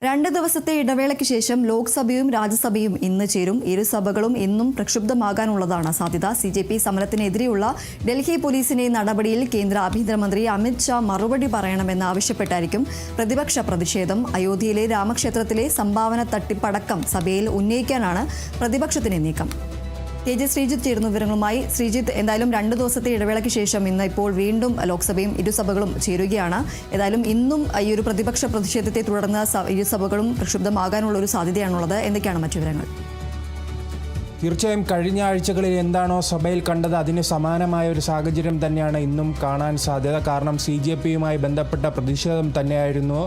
2 ദിവസത്തെ ഇടവേളയ്ക്ക് ശേഷം ലോക്സഭയും രാജ്യസഭയും ഇന്ന് ചേരും. ഇരു സഭകളും ഇന്നും പ്രക്ഷുബ്ധമാകാനുള്ളതാണ് സാധ്യത. CJP സമരത്തിനെതിരെയുള്ള ഡൽഹി പോലീസിന്റെ നടപടിയിൽ കേന്ദ്ര ആഭ്യന്തരമന്ത്രി അമിത് ഷാ മറുപടി പറയണമെന്ന് ആവശ്യപ്പെട്ടായിരിക്കും പ്രതിപക്ഷ പ്രതിഷേധം. അയോധ്യയിലെ രാമക്ഷേത്രത്തിലെ സംഭാവന തട്ടിപ്പടക്കം സഭയിൽ ഉന്നയിക്കാനാണ് പ്രതിപക്ഷത്തിന്റെ നീക്കം. ശ്രീജിത്ത് ചേരുന്നു വിവരങ്ങളുമായി. ശ്രീജിത്ത്, എന്തായാലും 2 ദിവസത്തെ ഇടവേളയ്ക്ക് ശേഷം ഇന്ന് ഇപ്പോൾ വീണ്ടും ലോക്സഭയും ഇരുസഭകളും ചേരുകയാണ്. ഏതായാലും ഇന്നും ഈ ഒരു പ്രതിപക്ഷ പ്രതിഷേധത്തെ തുടർന്ന് ഇരുസഭകളും പ്രക്ഷുബ്ധമാകാനുള്ള ഒരു സാധ്യതയാണുള്ളത്. എന്തൊക്കെയാണ് മറ്റു വിവരങ്ങൾ? തീർച്ചയായും കഴിഞ്ഞ ആഴ്ചകളിൽ എന്താണോ സഭയിൽ കണ്ടത് അതിന് സമാനമായ ഒരു സാഹചര്യം തന്നെയാണ് ഇന്നും കാണാൻ സാധ്യത. കാരണം CJPയുമായി ബന്ധപ്പെട്ട പ്രതിഷേധം തന്നെയായിരുന്നു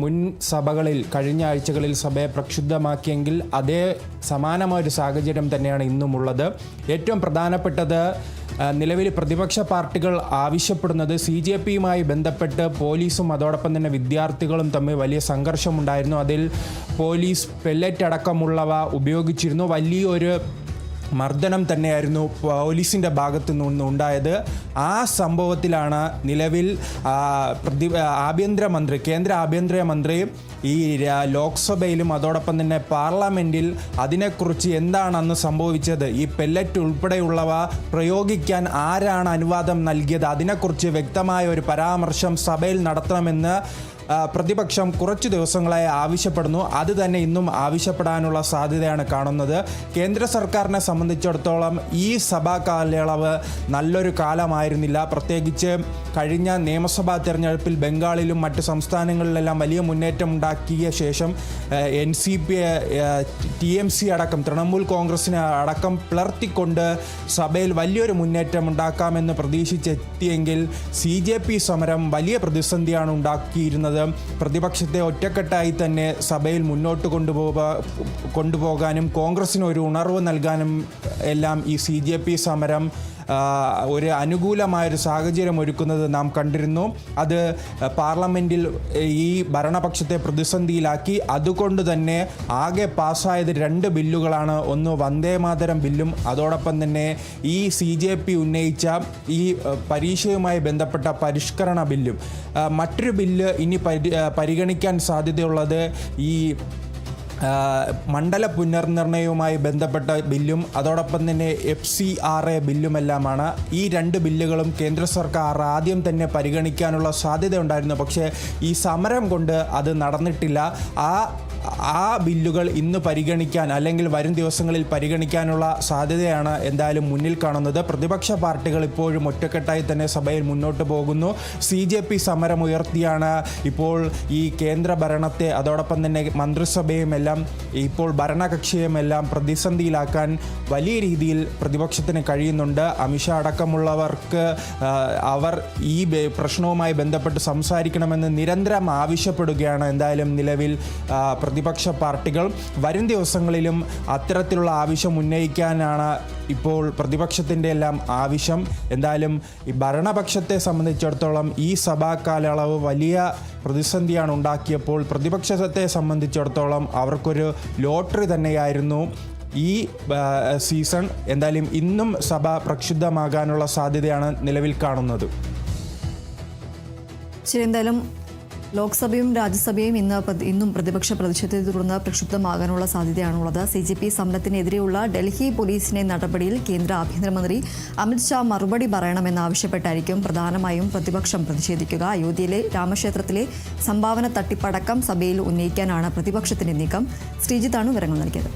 മുൻ സഭകളിൽ കഴിഞ്ഞ ആഴ്ചകളിൽ സഭയെ പ്രക്ഷുബ്ധമാക്കിയെങ്കിൽ അതേ സമാനമായൊരു സാഹചര്യം തന്നെയാണ് ഇന്നുമുള്ളത്. ഏറ്റവും പ്രധാനപ്പെട്ടത് നിലവിൽ പ്രതിപക്ഷ പാർട്ടികൾ ആവശ്യപ്പെടുന്നത് CJPയുമായി ബന്ധപ്പെട്ട് പോലീസും അതോടൊപ്പം തന്നെ വിദ്യാർത്ഥികളും തമ്മിൽ വലിയ സംഘർഷമുണ്ടായിരുന്നു. അതിൽ പോലീസ് പെല്ലറ്റ് അടക്കമുള്ളവ ഉപയോഗിച്ചിരുന്നു. വലിയൊരു മർദ്ദനം തന്നെയായിരുന്നു പോലീസിൻ്റെ ഭാഗത്തു നിന്നുണ്ടായത്. ആ സംഭവത്തിലാണ് നിലവിൽ കേന്ദ്ര ആഭ്യന്തരമന്ത്രി ഈ ലോക്സഭയിലും അതോടൊപ്പം തന്നെ പാർലമെൻറ്റിൽ അതിനെക്കുറിച്ച് എന്താണ് അന്ന് സംഭവിച്ചത്, ഈ പെല്ലറ്റ് ഉൾപ്പെടെയുള്ളവ പ്രയോഗിക്കാൻ ആരാണ് അനുവാദം നൽകിയത്, അതിനെക്കുറിച്ച് വ്യക്തമായ ഒരു പരാമർശം സഭയിൽ നടത്തണമെന്ന് പ്രതിപക്ഷം കുറച്ച് ദിവസങ്ങളായി ആവശ്യപ്പെടുന്നു. അത് തന്നെ ഇന്നും ആവശ്യപ്പെടാനുള്ള സാധ്യതയാണ് കാണുന്നത്. കേന്ദ്ര സർക്കാരിനെ സംബന്ധിച്ചിടത്തോളം ഈ സഭാ കാലയളവ് നല്ലൊരു കാലമായിരുന്നില്ല. പ്രത്യേകിച്ച് കഴിഞ്ഞ നിയമസഭാ തെരഞ്ഞെടുപ്പിൽ ബംഗാളിലും മറ്റ് സംസ്ഥാനങ്ങളിലെല്ലാം വലിയ മുന്നേറ്റം ഉണ്ടാക്കിയ ശേഷം NCP TMC അടക്കം തൃണമൂൽ കോൺഗ്രസിനെ അടക്കം പിളർത്തിക്കൊണ്ട് സഭയിൽ വലിയൊരു മുന്നേറ്റം ഉണ്ടാക്കാമെന്ന് പ്രതീക്ഷിച്ചെത്തിയെങ്കിൽ CJP സമരം വലിയ പ്രതിസന്ധിയാണ് ഉണ്ടാക്കിയിരുന്നത്. പ്രതിപക്ഷത്തെ ഒറ്റക്കെട്ടായി തന്നെ സഭയിൽ മുന്നോട്ട് കൊണ്ടുപോകാനും കോൺഗ്രസിന് ഒരു ഉണർവ് നൽകാനും എല്ലാം ഈ CJP സമരം ഒരു അനുകൂലമായൊരു സാഹചര്യം ഒരുക്കുന്നത് നാം കണ്ടിരുന്നു. അത് പാർലമെൻറ്റിൽ ഈ ഭരണപക്ഷത്തെ പ്രതിസന്ധിയിലാക്കി. അതുകൊണ്ട് തന്നെ ആകെ പാസ്സായത് 2 ബില്ലുകളാണ്. ഒന്ന് വന്ദേമാതരം ബില്ലും അതോടൊപ്പം തന്നെ ഈ CJP ഉന്നയിച്ച ഈ പരീക്ഷയുമായി ബന്ധപ്പെട്ട പരിഷ്കരണ ബില്ലും. മറ്റൊരു ബില്ല് ഇനി പരിഗണിക്കാൻ സാധ്യതയുള്ളത് ഈ മണ്ഡല പുനർനിർണയവുമായി ബന്ധപ്പെട്ട ബില്ലും അതോടൊപ്പം തന്നെ FCRA ബില്ലുമെല്ലാമാണ്. ഈ 2 ബില്ലുകളും കേന്ദ്ര സർക്കാർ ആദ്യം തന്നെ പരിഗണിക്കാനുള്ള സാധ്യതയുണ്ടായിരുന്നു. പക്ഷേ ഈ സമരം കൊണ്ട് അത് നടന്നിട്ടില്ല. ആ ബില്ലുകൾ ഇന്ന് പരിഗണിക്കാൻ അല്ലെങ്കിൽ വരും ദിവസങ്ങളിൽ പരിഗണിക്കാനുള്ള സാധ്യതയാണ് എന്തായാലും മുന്നിൽ കാണുന്നത്. പ്രതിപക്ഷ പാർട്ടികൾ ഇപ്പോഴും ഒറ്റക്കെട്ടായി തന്നെ സഭയിൽ മുന്നോട്ട് പോകുന്നു. CJP സമരം ഉയർത്തിയാണ് ഇപ്പോൾ ഈ കേന്ദ്ര ഭരണത്തെ അതോടൊപ്പം തന്നെ മന്ത്രിസഭയും എല്ലാം ഇപ്പോൾ ഭരണകക്ഷിയുമെല്ലാം പ്രതിസന്ധിയിലാക്കാൻ വലിയ രീതിയിൽ പ്രതിപക്ഷത്തിന് കഴിയുന്നുണ്ട്. അമിത്ഷാ അടക്കമുള്ളവർക്ക് അവർ ഈ പ്രശ്നവുമായി ബന്ധപ്പെട്ട് സംസാരിക്കണമെന്ന് നിരന്തരം ആവശ്യപ്പെടുകയാണ്. എന്തായാലും നിലവിൽ പ്രതിപക്ഷ പാർട്ടികൾ വരും ദിവസങ്ങളിലും അത്തരത്തിലുള്ള ആവശ്യം ഉന്നയിക്കാനാണ് ഇപ്പോൾ പ്രതിപക്ഷത്തിൻ്റെ എല്ലാം ആവശ്യം. എന്തായാലും ഈ ഭരണപക്ഷത്തെ സംബന്ധിച്ചിടത്തോളം ഈ സഭാ കാലയളവ് വലിയ പ്രതിസന്ധിയാണ് ഉണ്ടാക്കിയപ്പോൾ പ്രതിപക്ഷത്തെ സംബന്ധിച്ചിടത്തോളം അവർക്കൊരു ലോട്ടറി തന്നെയായിരുന്നു ഈ സീസൺ. എന്തായാലും ഇന്നും സഭ പ്രക്ഷുബ്ധമാകാനുള്ള സാധ്യതയാണ് നിലവിൽ കാണുന്നത്. ശരി, എന്തായാലും ലോക്സഭയും രാജ്യസഭയും ഇന്നും പ്രതിപക്ഷ പ്രതിഷേധത്തെ തുടർന്ന് പ്രക്ഷുബ്ധമാകാനുള്ള സാധ്യതയാണുള്ളത്. CJP സമരത്തിനെതിരെയുള്ള ഡൽഹി പോലീസിന്റെ നടപടിയിൽ കേന്ദ്ര ആഭ്യന്തരമന്ത്രി അമിത് ഷാ മറുപടി പറയണമെന്നാവശ്യപ്പെട്ടായിരിക്കും പ്രധാനമായും പ്രതിപക്ഷം പ്രതിഷേധിക്കുക. അയോധ്യയിലെ രാമക്ഷേത്രത്തിലെ സംഭാവന തട്ടിപ്പടക്കം സഭയിൽ ഉന്നയിക്കാനാണ് പ്രതിപക്ഷത്തിന്റെ നീക്കം. ശ്രീജിത്താണ് വിവരങ്ങൾ നൽകിയത്.